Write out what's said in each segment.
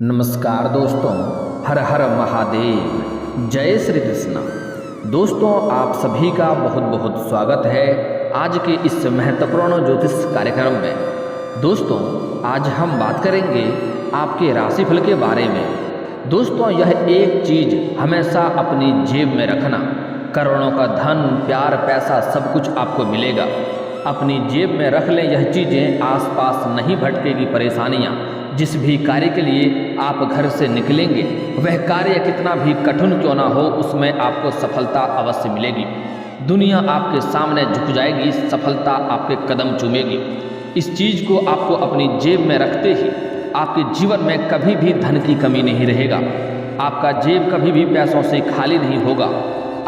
नमस्कार दोस्तों, हर हर महादेव, जय श्री कृष्णा। दोस्तों, आप सभी का बहुत बहुत स्वागत है आज के इस महत्वपूर्ण ज्योतिष कार्यक्रम में। दोस्तों, आज हम बात करेंगे आपके राशिफल के बारे में। दोस्तों, यह एक चीज़ हमेशा अपनी जेब में रखना, करोड़ों का धन, प्यार, पैसा सब कुछ आपको मिलेगा। अपनी जेब में रख लें, यह चीज़ें आसपास नहीं भटकेगी परेशानियाँ। जिस भी कार्य के लिए आप घर से निकलेंगे, वह कार्य कितना भी कठिन क्यों ना हो, उसमें आपको सफलता अवश्य मिलेगी। दुनिया आपके सामने झुक जाएगी, सफलता आपके कदम चूमेगी। इस चीज़ को आपको अपनी जेब में रखते ही आपके जीवन में कभी भी धन की कमी नहीं रहेगा। आपका जेब कभी भी पैसों से खाली नहीं होगा।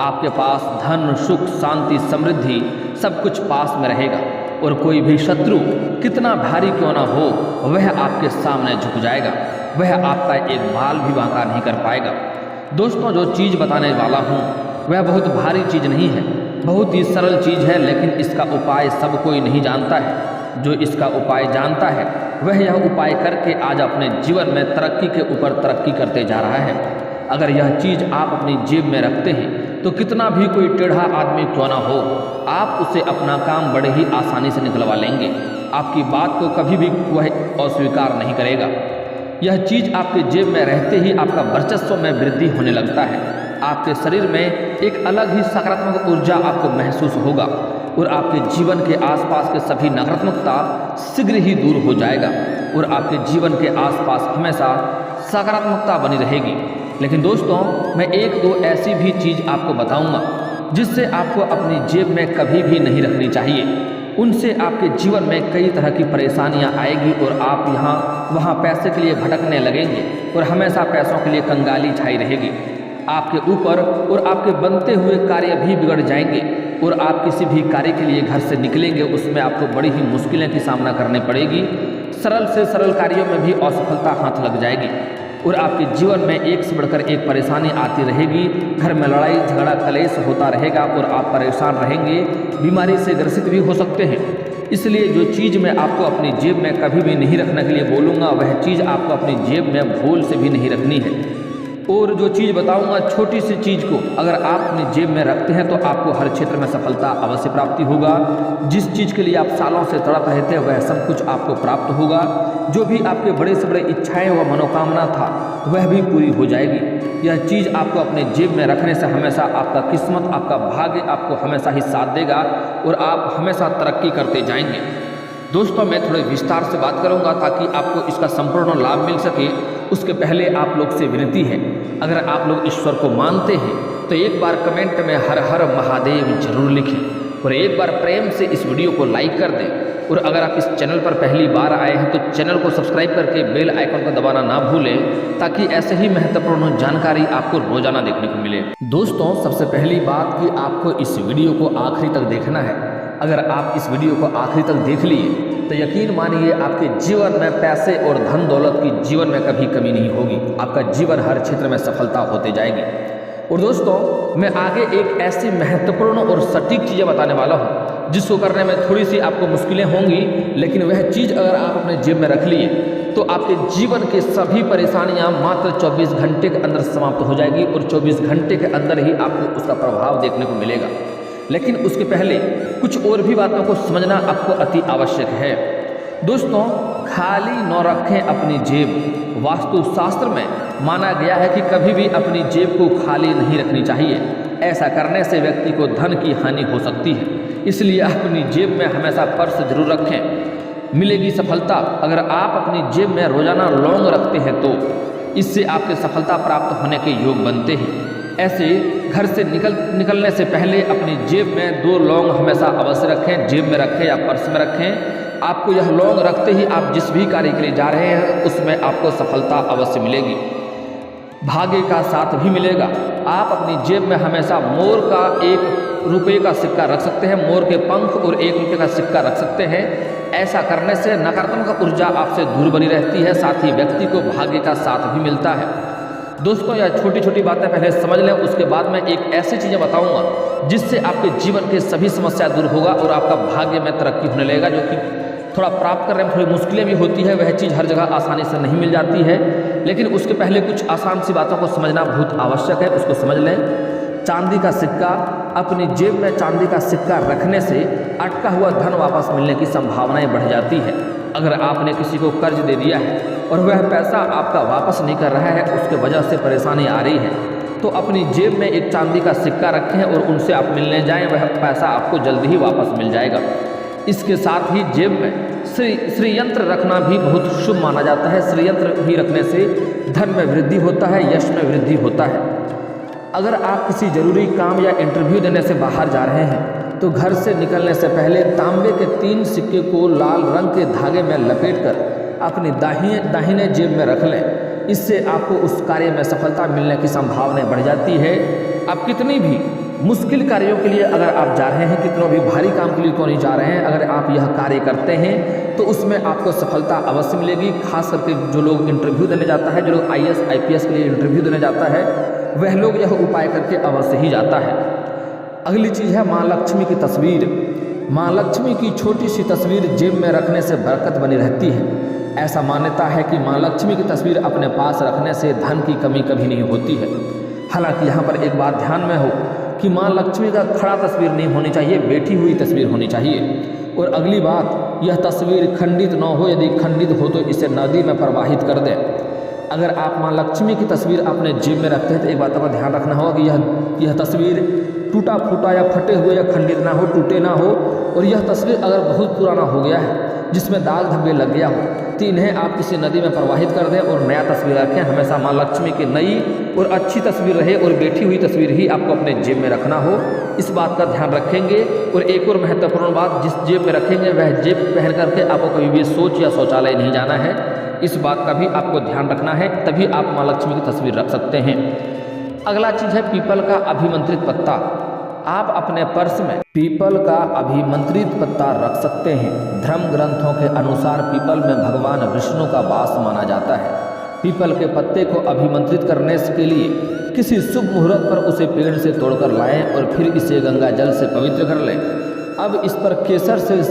आपके पास धन, सुख, शांति, समृद्धि सब कुछ पास में रहेगा और कोई भी शत्रु कितना भारी क्यों ना हो, वह आपके सामने झुक जाएगा। वह आपका एक बाल भी बांका नहीं कर पाएगा। दोस्तों, जो चीज़ बताने वाला हूँ वह बहुत भारी चीज़ नहीं है, बहुत ही सरल चीज़ है, लेकिन इसका उपाय सब कोई नहीं जानता है। जो इसका उपाय जानता है वह यह उपाय करके आज अपने जीवन में तरक्की के ऊपर तरक्की करते जा रहा है। अगर यह चीज़ आप अपनी जेब में रखते हैं तो कितना भी कोई टेढ़ा आदमी क्यों ना हो, आप उसे अपना काम बड़े ही आसानी से निकलवा लेंगे। आपकी बात को कभी भी वह अस्वीकार नहीं करेगा। यह चीज़ आपके जेब में रहते ही आपका वर्चस्व में वृद्धि होने लगता है। आपके शरीर में एक अलग ही सकारात्मक ऊर्जा आपको महसूस होगा और आपके जीवन के आसपास के सभी नकारात्मकता शीघ्र ही दूर हो जाएगा और आपके जीवन के आसपास हमेशा सकारात्मकता बनी रहेगी। लेकिन दोस्तों, मैं एक दो ऐसी भी चीज़ आपको बताऊंगा जिससे आपको अपनी जेब में कभी भी नहीं रखनी चाहिए। उनसे आपके जीवन में कई तरह की परेशानियां आएगी और आप यहाँ वहाँ पैसे के लिए भटकने लगेंगे और हमेशा पैसों के लिए कंगाली छाई रहेगी। आपके ऊपर और आपके बनते हुए कार्य भी बिगड़ जाएंगे और आप किसी भी कार्य के लिए घर से निकलेंगे, उसमें आपको बड़ी ही मुश्किलें की सामना करनी पड़ेगी। सरल से सरल कार्यों में भी असफलता हाथ लग जाएगी और आपके जीवन में एक से बढ़कर एक परेशानी आती रहेगी। घर में लड़ाई झगड़ा कलेश होता रहेगा और आप परेशान रहेंगे, बीमारी से ग्रसित भी हो सकते हैं। इसलिए जो चीज़ मैं आपको अपनी जेब में कभी भी नहीं रखने के लिए बोलूँगा, वह चीज़ आपको अपनी जेब में भूल से भी नहीं रखनी है। और जो चीज़ बताऊंगा, छोटी सी चीज़ को अगर आप अपनी जेब में रखते हैं तो आपको हर क्षेत्र में सफलता अवश्य प्राप्ति होगा। जिस चीज़ के लिए आप सालों से तड़प रहे थे वह सब कुछ आपको प्राप्त होगा। जो भी आपके बड़े से बड़े इच्छाएं व मनोकामना था वह भी पूरी हो जाएगी। यह चीज़ आपको अपने जेब में रखने से हमेशा आपका किस्मत, आपका भाग्य आपको हमेशा ही साथ देगा और आप हमेशा तरक्की करते जाएंगे। दोस्तों, मैं थोड़े विस्तार से बात करूंगा ताकि आपको इसका संपूर्ण लाभ मिल सके। उसके पहले आप लोग से विनती है, अगर आप लोग ईश्वर को मानते हैं तो एक बार कमेंट में हर हर महादेव जरूर लिखें और एक बार प्रेम से इस वीडियो को लाइक कर दें। और अगर आप इस चैनल पर पहली बार आए हैं तो चैनल को सब्सक्राइब करके बेल आइकन को दबाना ना भूलें ताकि ऐसे ही महत्वपूर्ण जानकारी आपको रोजाना देखने को मिले। दोस्तों, सबसे पहली बात कि आपको इस वीडियो को आखिरी तक देखना है। अगर आप इस वीडियो को आखिरी तक देख लिए तो यकीन मानिए आपके जीवन में पैसे और धन दौलत की जीवन में कभी कमी नहीं होगी। आपका जीवन हर क्षेत्र में सफलता होते जाएगी। और दोस्तों, मैं आगे एक ऐसी महत्वपूर्ण और सटीक चीज़ें बताने वाला हूँ जिसको करने में थोड़ी सी आपको मुश्किलें होंगी, लेकिन वह चीज़ अगर आप अपने जेब में रख लिए तो आपके जीवन के सभी परेशानियाँ मात्र 24 घंटे के अंदर समाप्त हो जाएगी और 24 घंटे के अंदर ही आपको उसका प्रभाव देखने को मिलेगा। लेकिन उसके पहले कुछ और भी बातों को समझना आपको अति आवश्यक है। दोस्तों, खाली न रखें अपनी जेब। वास्तुशास्त्र में माना गया है कि कभी भी अपनी जेब को खाली नहीं रखनी चाहिए। ऐसा करने से व्यक्ति को धन की हानि हो सकती है। इसलिए अपनी जेब में हमेशा पर्स जरूर रखें, मिलेगी सफलता। अगर आप अपनी जेब में रोजाना लौंग रखते हैं तो इससे आपके सफलता प्राप्त होने के योग बनते हैं। ऐसे घर से निकलने से पहले अपनी जेब में 2 लौंग हमेशा अवश्य रखें, जेब में रखें या पर्स में रखें। आपको यह लौंग रखते ही आप जिस भी कार्य के लिए जा रहे हैं उसमें आपको सफलता अवश्य मिलेगी, भाग्य का साथ भी मिलेगा। आप अपनी जेब में हमेशा मोर का 1 रुपये का सिक्का रख सकते हैं, मोर के पंख और 1 रुपये का सिक्का रख सकते हैं। ऐसा करने से नकारात्मक ऊर्जा आपसे दूर बनी रहती है, साथ ही व्यक्ति को भाग्य का साथ भी मिलता है। दोस्तों, यह छोटी छोटी बातें पहले समझ लें, उसके बाद मैं एक ऐसी चीज़ें बताऊंगा जिससे आपके जीवन के सभी समस्या दूर होगा और आपका भाग्य में तरक्की होने लगेगा। जो कि थोड़ा प्राप्त करने में थोड़ी मुश्किलें भी होती है, वह चीज़ हर जगह आसानी से नहीं मिल जाती है। लेकिन उसके पहले कुछ आसान सी बातों को समझना बहुत आवश्यक है, उसको समझ लें। चांदी का सिक्का, अपनी जेब में चांदी का सिक्का रखने से अटका हुआ धन वापस मिलने की संभावनाएं बढ़ जाती है। अगर आपने किसी को कर्ज दे दिया है और वह पैसा आपका वापस नहीं कर रहा है, उसके वजह से परेशानी आ रही है, तो अपनी जेब में एक चांदी का सिक्का रखें और उनसे आप मिलने जाएं, वह पैसा आपको जल्द ही वापस मिल जाएगा। इसके साथ ही जेब में श्रीयंत्र रखना भी बहुत शुभ माना जाता है। श्रीयंत्र भी रखने से धन में वृद्धि होता है, यश में वृद्धि होता है। अगर आप किसी जरूरी काम या इंटरव्यू देने से बाहर जा रहे हैं तो घर से निकलने से पहले तांबे के 3 सिक्के को लाल रंग के धागे में लपेटकर अपनी दाहिने जेब में रख लें। इससे आपको उस कार्य में सफलता मिलने की संभावनाएं बढ़ जाती है। आप कितनी भी मुश्किल कार्यों के लिए अगर आप जा रहे हैं, कितनों भी भारी काम के लिए तो नहीं जा रहे हैं, अगर आप यह कार्य करते हैं तो उसमें आपको सफलता अवश्य मिलेगी। खास करके जो लोग इंटरव्यू देने जाता है, जो लोग IAS IPS के लिए इंटरव्यू देने जाता है, वह लोग यह उपाय करके अवश्य ही जाता है। अगली चीज़ है माँ लक्ष्मी की तस्वीर। माँ लक्ष्मी की छोटी सी तस्वीर जेब में रखने से बरकत बनी रहती है। ऐसा मान्यता है कि माँ लक्ष्मी की तस्वीर अपने पास रखने से धन की कमी कभी नहीं होती है। हालांकि यहाँ पर एक बात ध्यान में हो कि माँ लक्ष्मी का खड़ा तस्वीर नहीं होनी चाहिए, बैठी हुई तस्वीर होनी चाहिए। और अगली बात, यह तस्वीर खंडित न हो, यदि खंडित हो तो इसे नदी में प्रवाहित कर दें। अगर आप माँ लक्ष्मी की तस्वीर अपने जेब में रखते हैं तो एक बात का ध्यान रखना होगा कि यह तस्वीर टूटा फूटा या फटे हुए या खंडित ना हो, टूटे ना हो। और यह तस्वीर अगर बहुत पुराना हो गया है, जिसमें दाग धब्बे लग गया हो, तो इन्हें आप किसी नदी में प्रवाहित कर दें और नया तस्वीर रखें। हमेशा माँ लक्ष्मी की नई और अच्छी तस्वीर रहे और बैठी हुई तस्वीर ही आपको अपने जेब में रखना हो, इस बात का ध्यान रखेंगे। और एक और महत्वपूर्ण बात, जिस जेब में रखेंगे वह जेब पहन करके आपको कभी भी शौच या शौचालय नहीं जाना है, इस बात का भी आपको ध्यान रखना है, तभी आप माँ लक्ष्मी की तस्वीर रख सकते हैं। अगला चीज़ है पीपल का अभिमंत्रित पत्ता। आप अपने पर्स में पीपल का अभिमंत्रित पत्ता रख सकते हैं। धर्म ग्रंथों के अनुसार पीपल में भगवान विष्णु का वास माना जाता है। पीपल के पत्ते को अभिमंत्रित करने के लिए किसी शुभ मुहूर्त पर उसे पेड़ से तोड़कर लाएं और फिर इसे गंगा जल से पवित्र कर लें। अब इस पर केसर से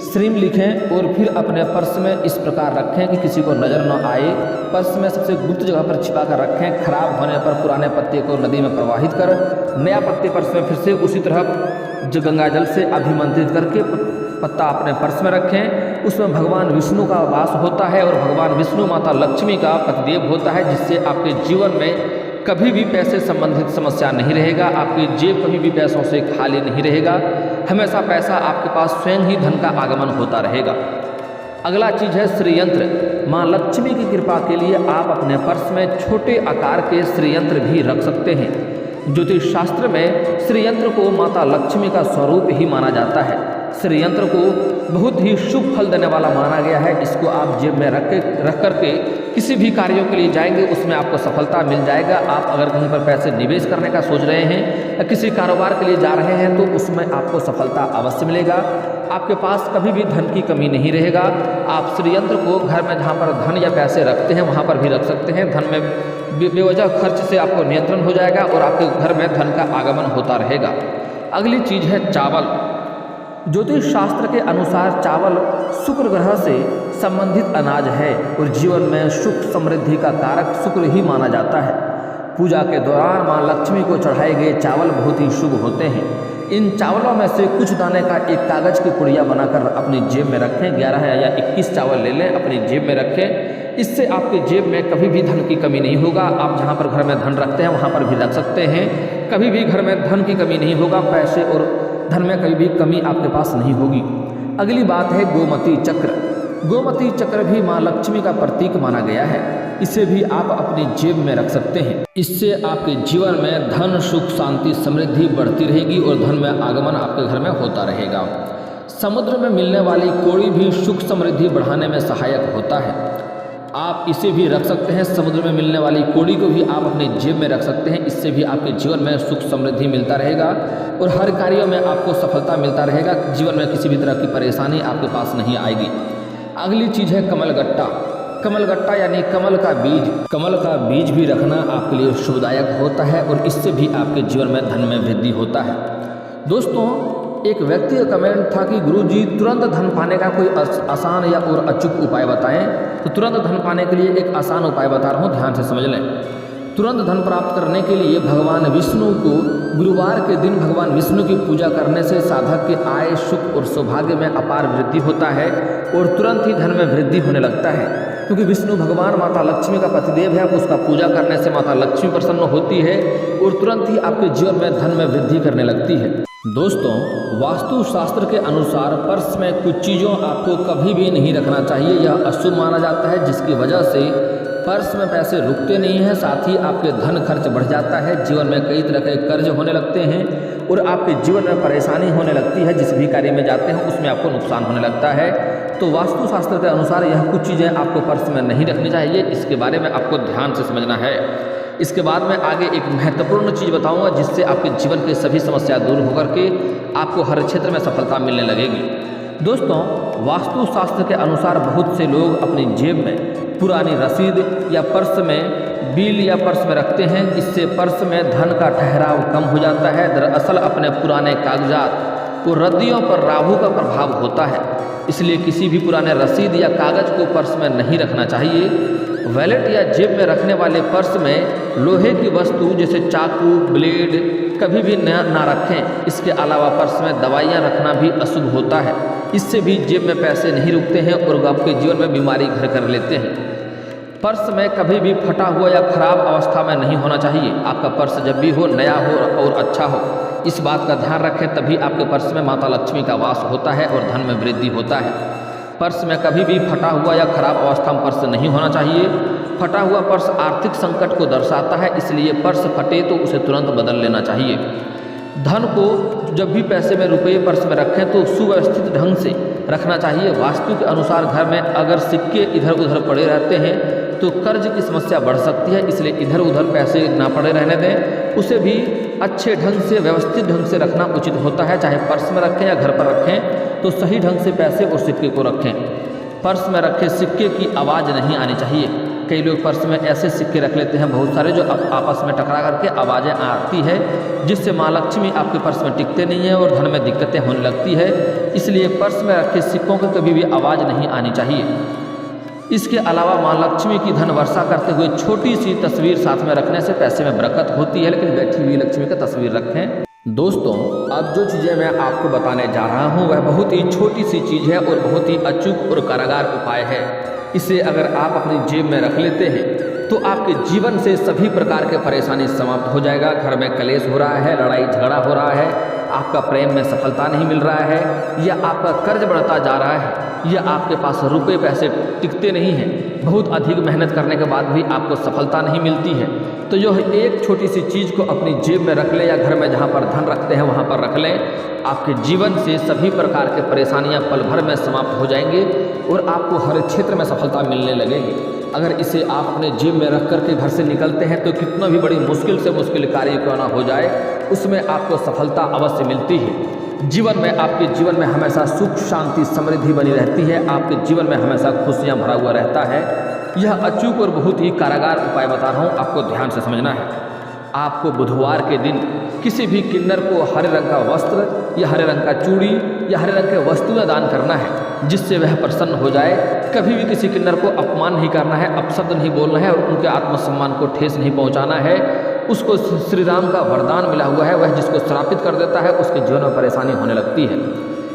श्रीम लिखें और फिर अपने पर्स में इस प्रकार रखें कि किसी को नज़र न आए। पर्स में सबसे गुप्त जगह पर छिपा कर रखें। खराब होने पर पुराने पत्ते को नदी में प्रवाहित कर नया पत्ते पर्स में फिर से उसी तरह गंगा जल से अभिमंत्रित करके पत्ता अपने पर्स में रखें। उसमें भगवान विष्णु का वास होता है और भगवान विष्णु माता लक्ष्मी का पतिदेव होता है, जिससे आपके जीवन में कभी भी पैसे संबंधित समस्या नहीं रहेगा। आपकी जेब कभी भी पैसों से खाली नहीं रहेगा। हमेशा पैसा आपके पास स्वयं ही धन का आगमन होता रहेगा। अगला चीज़ है श्रीयंत्र। माँ लक्ष्मी की कृपा के लिए आप अपने पर्स में छोटे आकार के श्रीयंत्र भी रख सकते हैं। ज्योतिष शास्त्र में श्रीयंत्र को माता लक्ष्मी का स्वरूप ही माना जाता है। श्रीयंत्र को बहुत ही शुभ फल देने वाला माना गया है। इसको आप जेब में रख करके किसी भी कार्यों के लिए जाएंगे, उसमें आपको सफलता मिल जाएगा। आप अगर कहीं पर पैसे निवेश करने का सोच रहे हैं या किसी कारोबार के लिए जा रहे हैं तो उसमें आपको सफलता अवश्य मिलेगा। आपके पास कभी भी धन की कमी नहीं रहेगा। आप श्रीयंत्र को घर में जहाँ पर धन या पैसे रखते हैं वहाँ पर भी रख सकते हैं। धन में बेवजह खर्च से आपको नियंत्रण हो जाएगा और आपके घर में धन का आगमन होता रहेगा। अगली चीज़ है चावल। ज्योतिष शास्त्र के अनुसार चावल शुक्र ग्रह से संबंधित अनाज है और जीवन में सुख समृद्धि का कारक शुक्र ही माना जाता है। पूजा के दौरान माँ लक्ष्मी को चढ़ाए गए चावल बहुत ही शुभ होते हैं। इन चावलों में से कुछ दाने का एक कागज की पुड़िया बनाकर अपनी जेब में रखें। 11 या 21 चावल ले लें, अपनी जेब में रखें। इससे आपके जेब में कभी भी धन की कमी नहीं होगा। आप जहाँ पर घर में धन रखते हैं वहाँ पर भी रख सकते हैं। कभी भी घर में धन की कमी नहीं होगा। पैसे और धन में कभी भी कमी आपके पास नहीं होगी। अगली बात है गोमती चक्र। गोमती चक्र भी माँ लक्ष्मी का प्रतीक माना गया है। इसे भी आप अपनी जेब में रख सकते हैं। इससे आपके जीवन में धन सुख शांति समृद्धि बढ़ती रहेगी और धन में आगमन आपके घर में होता रहेगा। समुद्र में मिलने वाली कोड़ी भी सुख समृद्धि बढ़ाने में सहायक होता है। आप इसे भी रख सकते हैं। समुद्र में मिलने वाली कोड़ी को भी आप अपने जेब में रख सकते हैं। इससे भी आपके जीवन में सुख समृद्धि मिलता रहेगा और हर कार्य में आपको सफलता मिलता रहेगा। जीवन में किसी भी तरह की परेशानी आपके पास नहीं आएगी। अगली चीज़ है कमलगट्टा। कमलगट्टा यानी कमल का बीज। कमल का बीज भी रखना आपके लिए शुभदायक होता है और इससे भी आपके जीवन में धन में वृद्धि होता है। दोस्तों, एक व्यक्ति का कमेंट था कि गुरुजी तुरंत धन पाने का कोई आसान या और अचूक उपाय बताएं। तो तुरंत धन पाने के लिए एक आसान उपाय बता रहा हूँ, ध्यान से समझ लें। तुरंत धन प्राप्त करने के लिए भगवान विष्णु को गुरुवार के दिन भगवान विष्णु की पूजा करने से साधक के आय, सुख और सौभाग्य में अपार वृद्धि होता है और तुरंत ही धन में वृद्धि होने लगता है। क्योंकि विष्णु भगवान माता लक्ष्मी का पतिदेव है, उसका पूजा करने से माता लक्ष्मी प्रसन्न होती है और तुरंत ही आपके जीवन में धन में वृद्धि करने लगती है। दोस्तों, वास्तु शास्त्र के अनुसार पर्स में कुछ चीज़ों आपको कभी भी नहीं रखना चाहिए। यह अशुभ माना जाता है, जिसकी वजह से पर्स में पैसे रुकते नहीं हैं, साथ ही आपके धन खर्च बढ़ जाता है। जीवन में कई तरह के कर्ज होने लगते हैं और आपके जीवन में परेशानी होने लगती है। जिस भी कार्य में जाते हैं उसमें आपको नुकसान होने लगता है। तो वास्तु शास्त्र के अनुसार यह कुछ चीज़ें आपको पर्स में नहीं रखनी चाहिए। इसके बारे में आपको ध्यान से समझना है। इसके बाद मैं आगे एक महत्वपूर्ण चीज़ बताऊंगा, जिससे आपके जीवन की सभी समस्या दूर होकर के आपको हर क्षेत्र में सफलता मिलने लगेगी। दोस्तों, वास्तु शास्त्र के अनुसार बहुत से लोग अपनी जेब में पुरानी रसीद या पर्स में बिल या पर्स में रखते हैं। इससे पर्स में धन का ठहराव कम हो जाता है। दरअसल अपने पुराने कागजात और रद्दियों पर राहु का प्रभाव होता है, इसलिए किसी भी पुराने रसीद या कागज को पर्स में नहीं रखना चाहिए। वैलेट या जेब में रखने वाले पर्स में लोहे की वस्तु जैसे चाकू, ब्लेड कभी भी ना रखें। इसके अलावा पर्स में दवाइयाँ रखना भी अशुभ होता है। इससे भी जेब में पैसे नहीं रुकते हैं और आपके जीवन में बीमारी घर कर लेते हैं। पर्स में कभी भी फटा हुआ या खराब अवस्था में नहीं होना चाहिए। आपका पर्स जब भी हो, नया हो और अच्छा हो, इस बात का ध्यान रखें, तभी आपके पर्स में माता लक्ष्मी का वास होता है और धन में वृद्धि होता है। पर्स में कभी भी फटा हुआ या खराब अवस्था में पर्स नहीं होना चाहिए। फटा हुआ पर्स आर्थिक संकट को दर्शाता है, इसलिए पर्स फटे तो उसे तुरंत बदल लेना चाहिए। धन को जब भी पैसे में, रुपये पर्स में रखें तो सुव्यवस्थित ढंग से रखना चाहिए। वास्तु के अनुसार घर में अगर सिक्के इधर उधर पड़े रहते हैं तो कर्ज की समस्या बढ़ सकती है, इसलिए इधर उधर पैसे ना पड़े रहने दें। उसे भी अच्छे ढंग से, व्यवस्थित ढंग से रखना उचित होता है। चाहे पर्स में रखें या घर पर रखें, तो सही ढंग से पैसे और सिक्के को रखें। पर्स में रखे सिक्के की आवाज़ नहीं आनी चाहिए। कई लोग पर्स में ऐसे सिक्के रख लेते हैं बहुत सारे, जो आपस में टकरा करके आवाज़ें आती है, जिससे माँ लक्ष्मी आपके पर्स में टिकते नहीं है और धन में दिक्कतें होने लगती है। इसलिए पर्स में रखे सिक्कों की कभी भी आवाज़ नहीं आनी चाहिए। इसके अलावा माँ लक्ष्मी की धन वर्षा करते हुए छोटी सी तस्वीर साथ में रखने से पैसे में बरकत होती है, लेकिन बैठी हुई लक्ष्मी का तस्वीर रखें। दोस्तों, अब जो चीज़ें मैं आपको बताने जा रहा हूँ वह बहुत ही छोटी सी चीज़ है और बहुत ही अचूक और कारगर उपाय है। इसे अगर आप अपनी जेब में रख लेते हैं तो आपके जीवन से सभी प्रकार के परेशानी समाप्त हो जाएगा। घर में कलेश हो रहा है, लड़ाई झगड़ा हो रहा है, आपका प्रेम में सफलता नहीं मिल रहा है, या आपका कर्ज बढ़ता जा रहा है, या आपके पास रुपए पैसे टिकते नहीं हैं, बहुत अधिक मेहनत करने के बाद भी आपको सफलता नहीं मिलती है, तो यह एक छोटी सी चीज़ को अपनी जेब में रख लें या घर में जहाँ पर धन रखते हैं वहाँ पर रख लें। आपके जीवन से सभी प्रकार के परेशानियाँ पल भर में समाप्त हो जाएंगे और आपको हर क्षेत्र में सफलता मिलने लगेगी। अगर इसे आप अपने जेब में रख करके घर से निकलते हैं तो कितना भी बड़ी मुश्किल से मुश्किल कार्य क्यों ना हो जाए, उसमें आपको सफलता अवश्य मिलती है। जीवन में, आपके जीवन में हमेशा सुख, शांति, समृद्धि बनी रहती है। आपके जीवन में हमेशा खुशियाँ भरा हुआ रहता है। यह अचूक और बहुत ही कारगर उपाय बता रहा हूँ, आपको ध्यान से समझना है। आपको बुधवार के दिन किसी भी किन्नर को हरे रंग का वस्त्र या हरे रंग का चूड़ी या हरे रंग के वस्तुएं दान करना है, जिससे वह प्रसन्न हो जाए। कभी भी किसी किन्नर को अपमान नहीं करना है, अपशब्द नहीं बोलना है और उनके आत्मसम्मान को ठेस नहीं पहुंचाना है। उसको श्री राम का वरदान मिला हुआ है, वह जिसको श्रापित कर देता है उसके जीवन में परेशानी होने लगती है।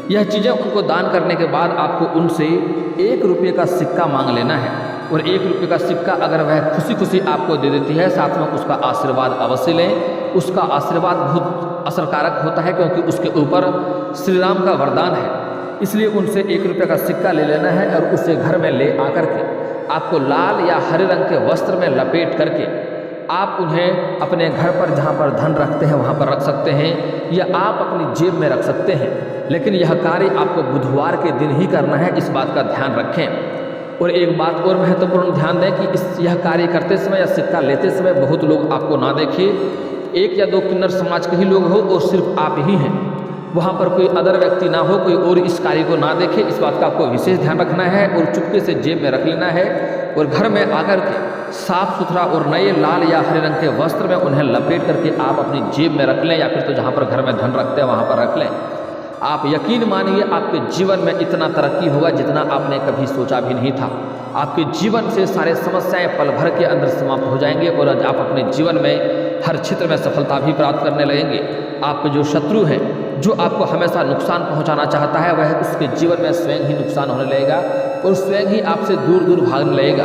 यह चीज़ें उनको दान करने के बाद आपको उनसे 1 रुपये का सिक्का मांग लेना है और 1 रुपये का सिक्का अगर वह खुशी खुशी आपको दे देती है, साथ में उसका आशीर्वाद अवश्य लें। उसका आशीर्वाद बहुत असरकारक होता है क्योंकि उसके ऊपर श्री राम का वरदान है। इसलिए उनसे 1 रुपये का सिक्का ले लेना है और उसे घर में ले आकर के आपको लाल या हरे रंग के वस्त्र में लपेट करके आप उन्हें अपने घर पर जहाँ पर धन रखते हैं वहाँ पर रख सकते हैं या आप अपनी जेब में रख सकते हैं। लेकिन यह कार्य आपको बुधवार के दिन ही करना है, इस बात का ध्यान रखें। और एक बात और महत्वपूर्ण ध्यान दें कि यह कार्य करते समय या सिक्का लेते समय बहुत लोग आपको ना देखें। 1 या 2 किन्नर समाज के ही लोग हो और सिर्फ आप ही हैं, वहाँ पर कोई अदर व्यक्ति ना हो, कोई और इस कार्य को ना देखे। इस बात का आपको विशेष ध्यान रखना है और चुपके से जेब में रख लेना है और घर में आकर के साफ सुथरा और नए लाल या हरे रंग के वस्त्र में उन्हें लपेट करके आप अपनी जेब में रख लें या फिर तो जहाँ पर घर में धन रखते हैं वहाँ पर रख लें। आप यकीन मानिए आपके जीवन में इतना तरक्की होगा जितना आपने कभी सोचा भी नहीं था। आपके जीवन से सारे समस्याएं पल भर के अंदर समाप्त हो जाएंगे और आज आप अपने जीवन में हर क्षेत्र में सफलता भी प्राप्त करने लगेंगे। आपके जो शत्रु है, जो आपको हमेशा नुकसान पहुंचाना चाहता है, वह उसके जीवन में स्वयं ही नुकसान होने लगेगा और स्वयं ही आपसे दूर दूर भागने लगेगा।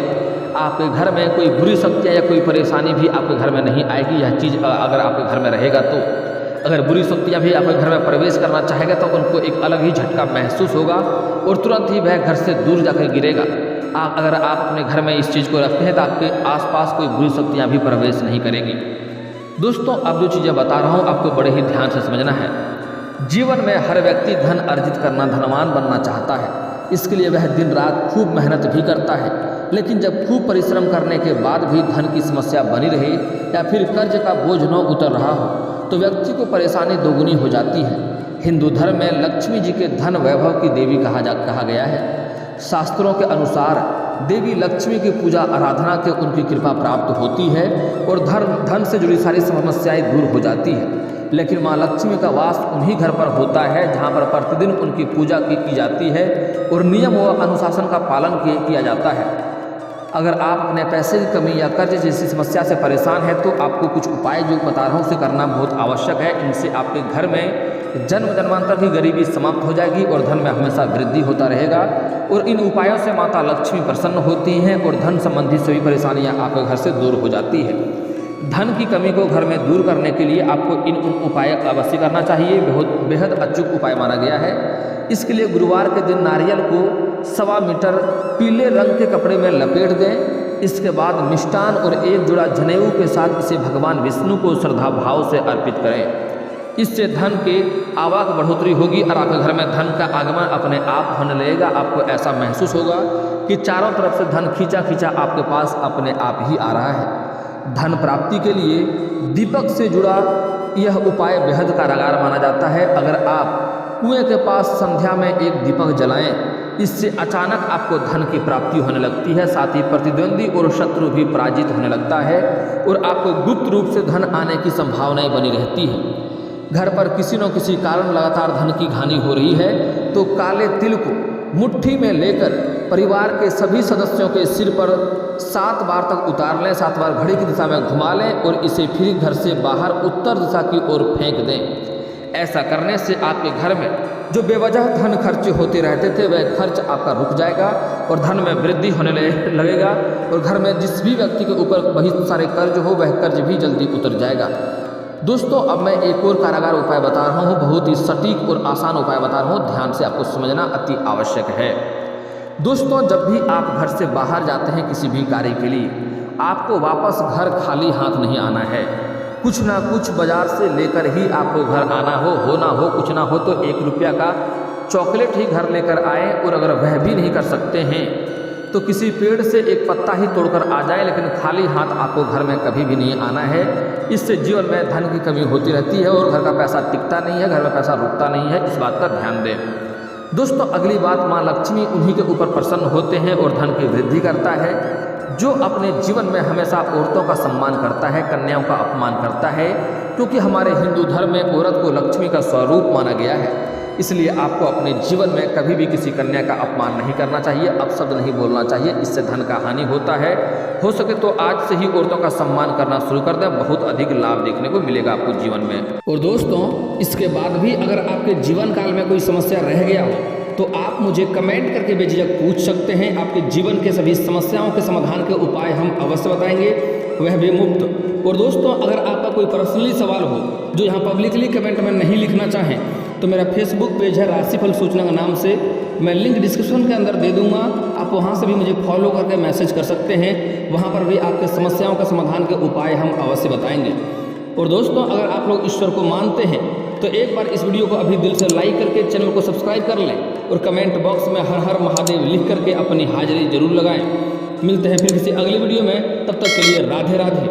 आपके घर में कोई बुरी शक्तियाँ या कोई परेशानी भी आपके घर में नहीं आएगी। यह चीज़ अगर आपके घर में रहेगा तो अगर बुरी शक्तियाँ भी आपके घर में प्रवेश करना चाहेगा तो उनको एक अलग ही झटका महसूस होगा और तुरंत ही वह घर से दूर जाकर गिरेगा। अगर आप अपने घर में इस चीज़ को रखते हैं तो आपके आसपास कोई बुरी शक्तियाँ भी प्रवेश नहीं करेगी। दोस्तों, अब जो चीज़ें बता रहा हूँ आपको बड़े ही ध्यान से समझना है। जीवन में हर व्यक्ति धन अर्जित करना, धनवान बनना चाहता है। इसके लिए वह दिन रात खूब मेहनत भी करता है, लेकिन जब खूब परिश्रम करने के बाद भी धन की समस्या बनी रहे या फिर कर्ज का बोझ न उतर रहा हो तो व्यक्ति को परेशानी दोगुनी हो जाती है। हिंदू धर्म में लक्ष्मी जी के धन वैभव की देवी कहा गया है। शास्त्रों के अनुसार देवी लक्ष्मी की पूजा आराधना के उनकी कृपा प्राप्त होती है और धन से जुड़ी सारी समस्याएं दूर हो जाती है। लेकिन माँ लक्ष्मी का वास उन्हीं घर पर होता है जहाँ पर प्रतिदिन उनकी पूजा की जाती है और नियम व अनुशासन का पालन किया जाता है। अगर आप अपने पैसे की कमी या कर्ज जैसी समस्या से परेशान हैं तो आपको कुछ उपाय जो बता रहा हूँ उसे करना बहुत आवश्यक है। इनसे आपके घर में जन्म जन्मांतर की गरीबी समाप्त हो जाएगी और धन में हमेशा वृद्धि होता रहेगा। और इन उपायों से माता लक्ष्मी प्रसन्न होती हैं और धन संबंधी सभी परेशानियाँ आपके घर से दूर हो जाती है। धन की कमी को घर में दूर करने के लिए आपको इन उपाय अवश्य करना चाहिए। बेहद अचूक उपाय माना गया है। इसके लिए गुरुवार के दिन नारियल को 1.25 मीटर पीले रंग के कपड़े में लपेट दें। इसके बाद मिष्टान और एक जोड़ा जनेऊ के साथ इसे भगवान विष्णु को श्रद्धा भाव से अर्पित करें। इससे धन के आवाक बढ़ोतरी होगी और आपके घर में धन का आगमन अपने आप होने लगेगा। आपको ऐसा महसूस होगा कि चारों तरफ से धन खींचा खींचा आपके पास अपने आप ही आ रहा है। धन प्राप्ति के लिए दीपक से जुड़ा यह उपाय बेहद कारगर माना जाता है। अगर आप कुएं के पास संध्या में एक दीपक जलाएं, इससे अचानक आपको धन की प्राप्ति होने लगती है। साथ ही प्रतिद्वंदी और शत्रु भी पराजित होने लगता है और आपको गुप्त रूप से धन आने की संभावनाएं बनी रहती है। घर पर किसी न किसी कारण लगातार धन की हानि हो रही है तो काले तिल को मुट्ठी में लेकर परिवार के सभी सदस्यों के सिर पर 7 बार तक उतार लें, 7 बार घड़ी की दिशा में घुमा लें और इसे फिर घर से बाहर उत्तर दिशा की ओर फेंक दें। ऐसा करने से आपके घर में जो बेवजह धन खर्च होते रहते थे वह खर्च आपका रुक जाएगा और धन में वृद्धि होने लगेगा और घर में जिस भी व्यक्ति के ऊपर बहुत सारे कर्ज हो वह कर्ज भी जल्दी उतर जाएगा। दोस्तों, अब मैं एक और कारगर उपाय बता रहा हूँ। बहुत ही सटीक और आसान उपाय बता रहा हूँ, ध्यान से आपको समझना अति आवश्यक है। दोस्तों, जब भी आप घर से बाहर जाते हैं किसी भी कार्य के लिए, आपको वापस घर खाली हाथ नहीं आना है। कुछ ना कुछ बाजार से लेकर ही आपको घर आना हो ना हो, कुछ ना हो तो 1 रुपया का चॉकलेट ही घर लेकर आए और अगर वह भी नहीं कर सकते हैं तो किसी पेड़ से एक पत्ता ही तोड़कर आ जाए, लेकिन खाली हाथ आपको घर में कभी भी नहीं आना है। इससे जीवन में धन की कमी होती रहती है और घर का पैसा टिकता नहीं है, घर में पैसा रुकता नहीं है। इस बात का ध्यान दें। दोस्तों, अगली बात, माँ लक्ष्मी उन्हीं के ऊपर प्रसन्न होते हैं और धन की वृद्धि करता है जो अपने जीवन में हमेशा औरतों का सम्मान करता है, कन्याओं का अपमान करता है, क्योंकि हमारे हिंदू धर्म में औरत को लक्ष्मी का स्वरूप माना गया है। इसलिए आपको अपने जीवन में कभी भी किसी कन्या का अपमान नहीं करना चाहिए, अपशब्द नहीं बोलना चाहिए, इससे धन का हानि होता है। हो सके तो आज से ही औरतों का सम्मान करना शुरू कर दें, बहुत अधिक लाभ देखने को मिलेगा आपको जीवन में। और दोस्तों, इसके बाद भी अगर आपके जीवन काल में कोई समस्या रह गया हो तो आप मुझे कमेंट करके बेझिझक पूछ सकते हैं। आपके जीवन के सभी समस्याओं के समाधान के उपाय हम अवश्य बताएंगे, वह भी मुफ्त। और दोस्तों, अगर आपका कोई पर्सनली सवाल हो जो यहाँ पब्लिकली कमेंट में नहीं लिखना चाहें तो मेरा फेसबुक पेज है राशिफल सूचना के नाम से, मैं लिंक डिस्क्रिप्शन के अंदर दे दूंगा। आप वहां से भी मुझे फॉलो करके मैसेज कर सकते हैं। वहां पर भी आपके समस्याओं का समाधान के उपाय हम अवश्य बताएंगे। और दोस्तों, अगर आप लोग ईश्वर को मानते हैं तो एक बार इस वीडियो को अभी दिल से लाइक करके चैनल को सब्सक्राइब कर लें और कमेंट बॉक्स में हर हर महादेव लिख करके अपनी हाजिरी जरूर लगाएं। मिलते हैं फिर किसी अगली वीडियो में, तब तक के लिए राधे राधे।